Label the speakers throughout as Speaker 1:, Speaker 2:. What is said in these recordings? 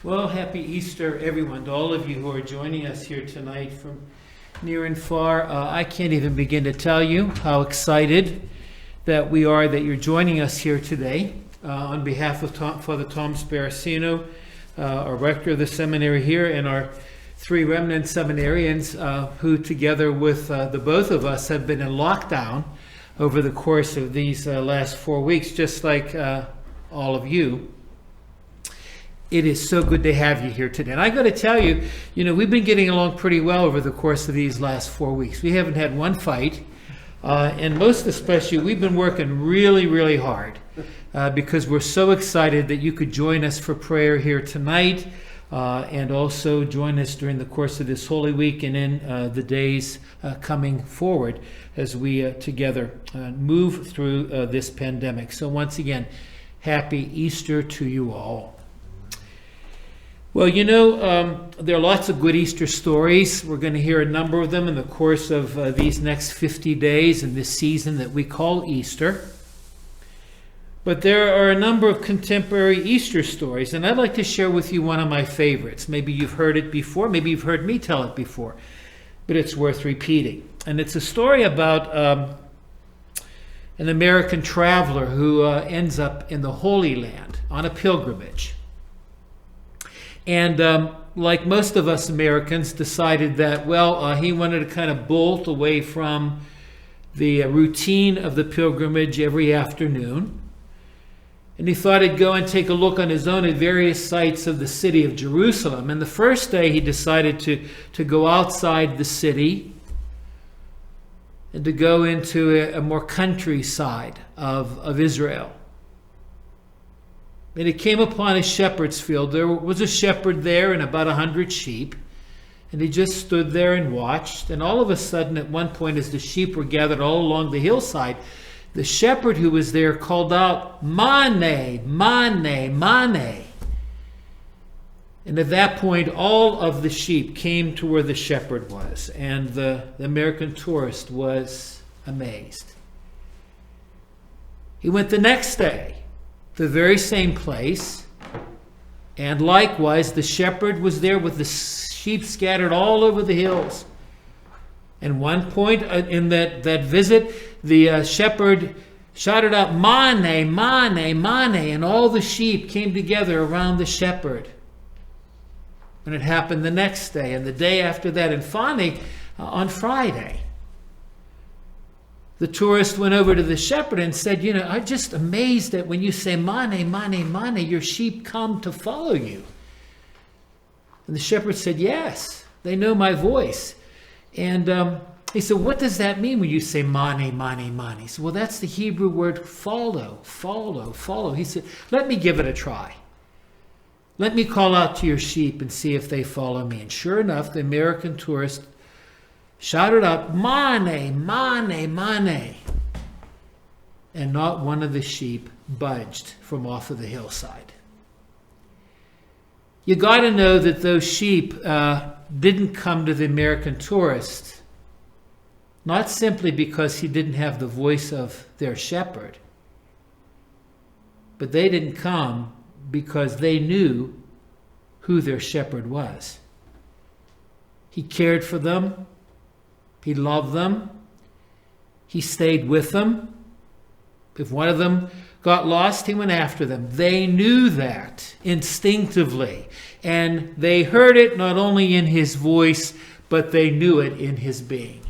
Speaker 1: Well, happy Easter, everyone, to all of you who are joining us here tonight from near and far. I can't even begin to tell you how excited that we are that you're joining us here today. On behalf of Father Tom Sparacino, our rector of the seminary here, and our three remnant seminarians who, together with the both of us, have been in lockdown over the course of these last 4 weeks, just like all of you. It is so good to have you here today. And I got to tell you, we've been getting along pretty well over the course of these last 4 weeks. We haven't had one fight. And most especially, we've been working really, really hard because we're so excited that you could join us for prayer here tonight and also join us during the course of this Holy Week and in the days coming forward as we together move through this pandemic. So once again, happy Easter to you all. Well, there are lots of good Easter stories. We're going to hear a number of them in the course of these next 50 days in this season that we call Easter. But there are a number of contemporary Easter stories, and I'd like to share with you one of my favorites. Maybe you've heard it before, maybe you've heard me tell it before, but it's worth repeating. And it's a story about an American traveler who ends up in the Holy Land on a pilgrimage. And like most of us Americans, decided that, he wanted to kind of bolt away from the routine of the pilgrimage every afternoon. And he thought he'd go and take a look on his own at various sites of the city of Jerusalem. And the first day he decided to go outside the city and to go into a more countryside of Israel. And he came upon a shepherd's field. There was a shepherd there and about 100 sheep. And he just stood there and watched. And all of a sudden, at one point, as the sheep were gathered all along the hillside, the shepherd who was there called out, "Mane, mane, mane." And at that point, all of the sheep came to where the shepherd was. And the American tourist was amazed. He went the next day, the very same place, and likewise the shepherd was there with the sheep scattered all over the hills. And one point in that visit, the shepherd shouted out, "Mane, mane, mane," and all the sheep came together around the shepherd. And it happened the next day and the day after that. And finally, on Friday, the tourist went over to the shepherd and said, "I'm just amazed that when you say mane, mane, mane, your sheep come to follow you." And the shepherd said, "Yes, they know my voice." And he said, "What does that mean when you say mane, mane, mane?" He said, "Well, that's the Hebrew word follow, follow, follow." He said, "Let me give it a try. Let me call out to your sheep and see if they follow me." And sure enough, the American tourist shouted out, "Mane, mane, mane." And not one of the sheep budged from off of the hillside. You got to know that those sheep didn't come to the American tourist, not simply because he didn't have the voice of their shepherd, but they didn't come because they knew who their shepherd was. He cared for them. He loved them. He stayed with them. If one of them got lost, he went after them. They knew that instinctively. And they heard it not only in his voice, but they knew it in his being.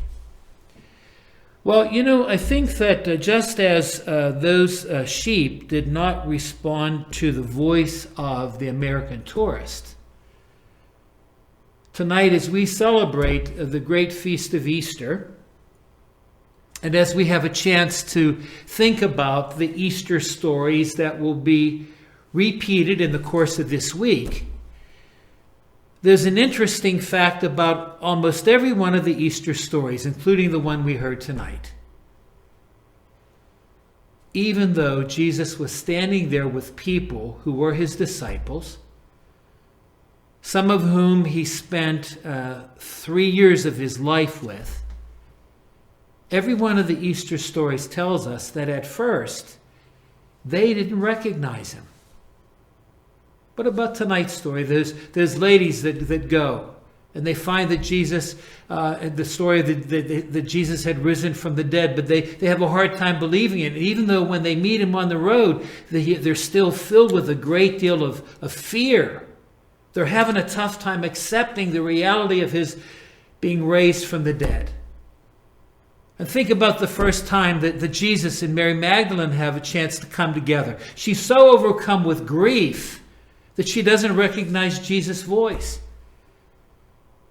Speaker 1: Well, I think that just as those sheep did not respond to the voice of the American tourist, tonight, as we celebrate the great feast of Easter, and as we have a chance to think about the Easter stories that will be repeated in the course of this week, there's an interesting fact about almost every one of the Easter stories, including the one we heard tonight. Even though Jesus was standing there with people who were his disciples, some of whom he spent 3 years of his life with, every one of the Easter stories tells us that at first they didn't recognize him. What about tonight's story? There's ladies that go, and they find that Jesus, the story that Jesus had risen from the dead, but they have a hard time believing it. And even though when they meet him on the road, they're still filled with a great deal of fear. They're having a tough time accepting the reality of his being raised from the dead. And think about the first time that Jesus and Mary Magdalene have a chance to come together. She's so overcome with grief that she doesn't recognize Jesus' voice.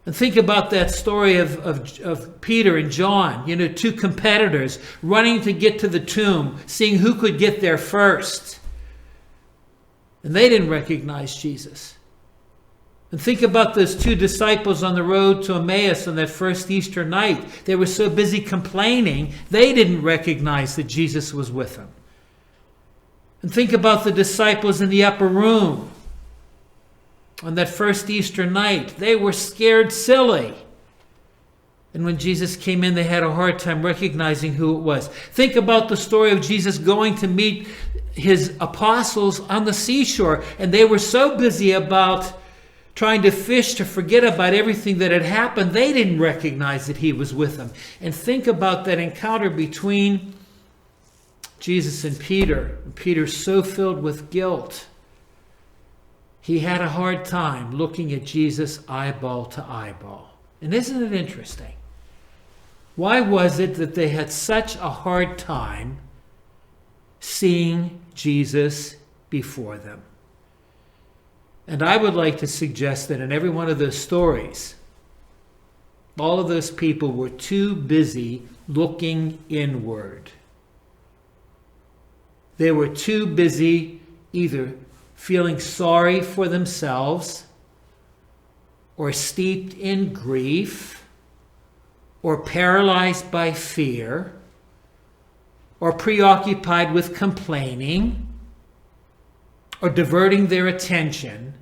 Speaker 1: And think about that story of Peter and John, two competitors running to get to the tomb, seeing who could get there first. And they didn't recognize Jesus. And think about those two disciples on the road to Emmaus on that first Easter night. They were so busy complaining, they didn't recognize that Jesus was with them. And think about the disciples in the upper room on that first Easter night. They were scared silly. And when Jesus came in, they had a hard time recognizing who it was. Think about the story of Jesus going to meet his apostles on the seashore. And they were so busy about trying to fish to forget about everything that had happened, they didn't recognize that he was with them. And think about that encounter between Jesus and Peter. Peter's so filled with guilt. He had a hard time looking at Jesus eyeball to eyeball. And isn't it interesting? Why was it that they had such a hard time seeing Jesus before them? And I would like to suggest that in every one of those stories, all of those people were too busy looking inward. They were too busy either feeling sorry for themselves, or steeped in grief, or paralyzed by fear, or preoccupied with complaining, or diverting their attention,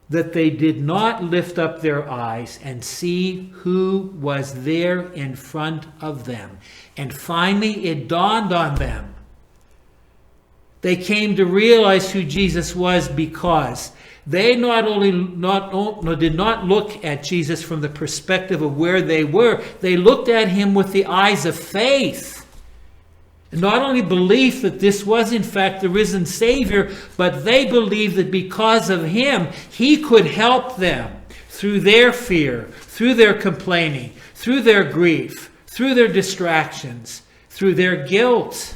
Speaker 1: that they did not lift up their eyes and see who was there in front of them. And finally it dawned on them. They came to realize who Jesus was because they did not look at Jesus from the perspective of where they were. They looked at him with the eyes of faith. And not only belief that this was in fact the risen Savior, but they believed that because of him, he could help them through their fear, through their complaining, through their grief, through their distractions, through their guilt.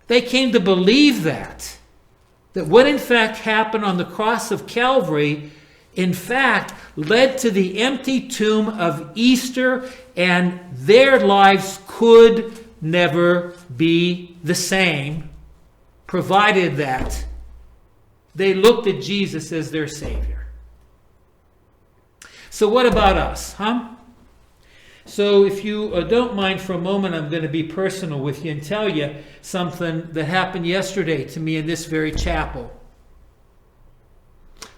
Speaker 1: They came to believe that what in fact happened on the cross of Calvary, in fact, led to the empty tomb of Easter, and their lives could never be the same, provided that they looked at Jesus as their Savior. So what about us, huh? So if you don't mind for a moment, I'm going to be personal with you and tell you something that happened yesterday to me in this very chapel.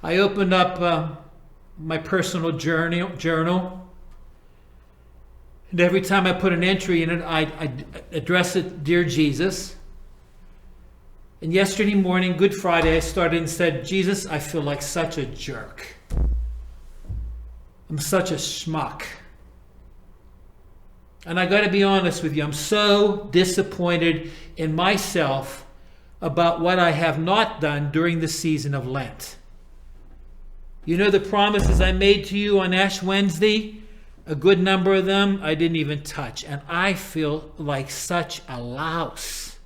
Speaker 1: I opened up my personal journal. And every time I put an entry in it, I address it, Dear Jesus. And yesterday morning, Good Friday, I started and said, Jesus, I feel like such a jerk. I'm such a schmuck. And I got to be honest with you, I'm so disappointed in myself about what I have not done during the season of Lent. You know the promises I made to you on Ash Wednesday? A good number of them I didn't even touch. And I feel like such a louse.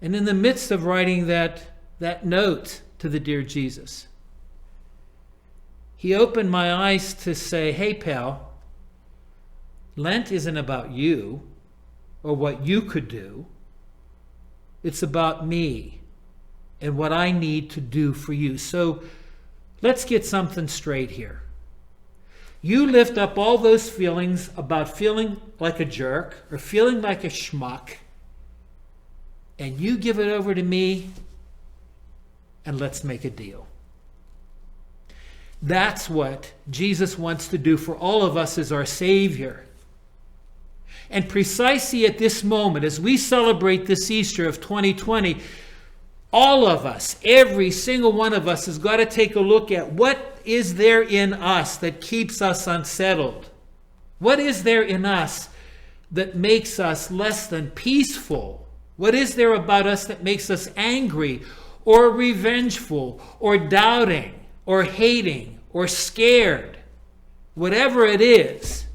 Speaker 1: And in the midst of writing that note to the dear Jesus, he opened my eyes to say, hey, pal, Lent isn't about you or what you could do. It's about me and what I need to do for you. So let's get something straight here. You lift up all those feelings about feeling like a jerk or feeling like a schmuck, and you give it over to me, and let's make a deal. That's what Jesus wants to do for all of us as our Savior. And precisely at this moment, as we celebrate this Easter of 2020, All of us, every single one of us has got to take a look at what is there in us that keeps us unsettled. What is there in us that makes us less than peaceful? What is there about us that makes us angry or revengeful or doubting or hating or scared? Whatever it is,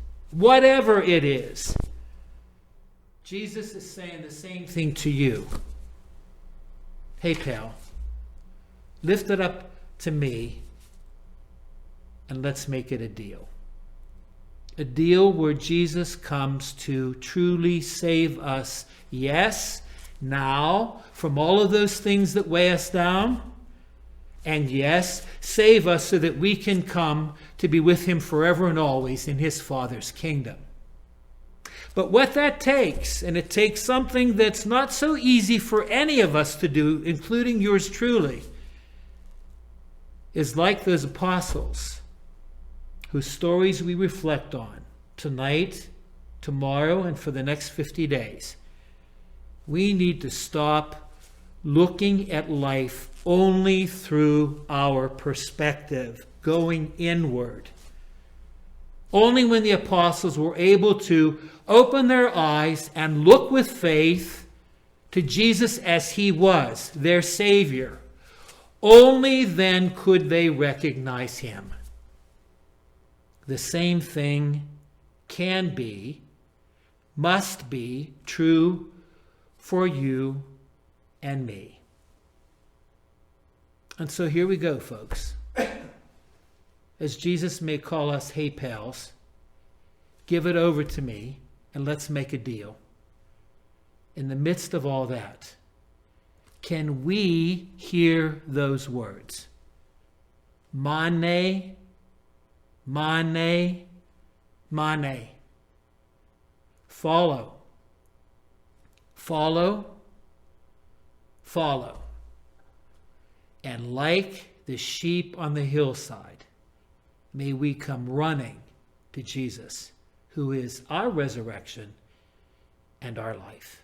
Speaker 1: Jesus is saying the same thing to you. Hey, pal, lift it up to me and let's make it a deal. A deal where Jesus comes to truly save us, yes, now, from all of those things that weigh us down, and yes, save us so that we can come to be with him forever and always in his Father's kingdom. But what that takes, and it takes something that's not so easy for any of us to do, including yours truly, is like those apostles whose stories we reflect on tonight, tomorrow, and for the next 50 days. We need to stop looking at life only through our perspective, going inward. Only when the apostles were able to open their eyes and look with faith to Jesus as he was, their Savior, only then could they recognize him. The same thing can be, must be true for you and me. And so here we go, folks. As Jesus may call us, hey pals, give it over to me and let's make a deal. In the midst of all that, can we hear those words? Mane, mane, mane. Follow, follow, follow. And like the sheep on the hillside, may we come running to Jesus, who is our resurrection and our life.